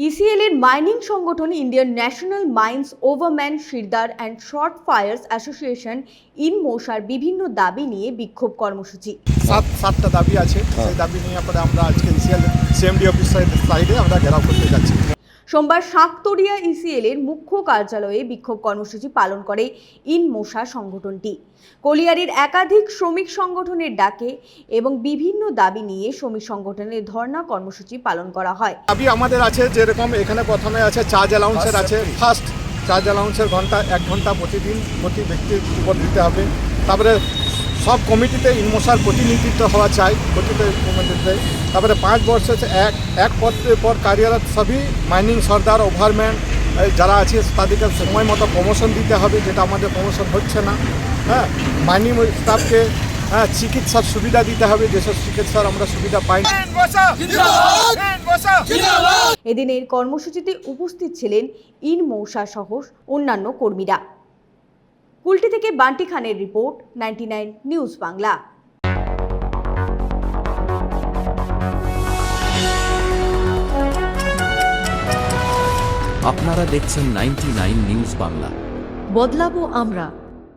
ECL এর mining সংগঠন Indian National Mines Overman Sirdar and Shot Firers Association ইনমোসার বিভিন্ন দাবি নিয়ে বিক্ষোভ কর্মসূচি। সাতটা দাবি আছে, সেই দাবি নিয়ে আমরা আজকে ইসিএল সিএমডি অফিসের সাইডে আমরা ঘেরাও করতে যাচ্ছি। সোমবার শাকতরিয়া ইসিএল এর মুখ্য কার্যালয়ে বিক্ষোভ কর্মসূচি পালন করে ইনমোসা সংগঠনটি। কলিয়ারির একাধিক শ্রমিক সংগঠনের ডাকে এবং বিভিন্ন দাবি নিয়ে শ্রমিক সংগঠনের ধর্ণা কর্মসূচি পালন করা হয়। দাবি আমাদের আছে, যেরকম এখানে প্রথমে আছে চার্জ অ্যালাউন্সের আছে। ফার্স্ট চার্জ অ্যালাউন্সের এক ঘন্টা প্রতিদিন প্রতি ব্যক্তির উপর দিতে হবে। তারপরে সব কমিটিতে ইনমোসার প্রতিনিধিত্ব হওয়া চাই প্রতিটি কমিটিতে। তারপরে 5 वर्ष से এক পদের পর कार्यरत सभी মাইনিং সর্দার ওভারম্যান যারা আছে তাদেরকে সময় মতো প্রমোশন দিতে হবে, যেটা আমাদের প্রমোশন হচ্ছে না। হ্যাঁ, মাইনিং স্টাফকে চিকিৎসার সুবিধা দিতে হবে, যেসব চিকিৎসার আমরা সুবিধা পাই না। এদিনের কর্মসূচিতে উপস্থিত ছিলেন ইনমোসা সহ অন্যান্য কর্মীরা। কুলটি থেকে বান্টি খানের রিপোর্ট, 99 নিউজ বাংলা। আপনারা দেখছেন 99 নিউজ বাংলা। বদলাবো আমরা।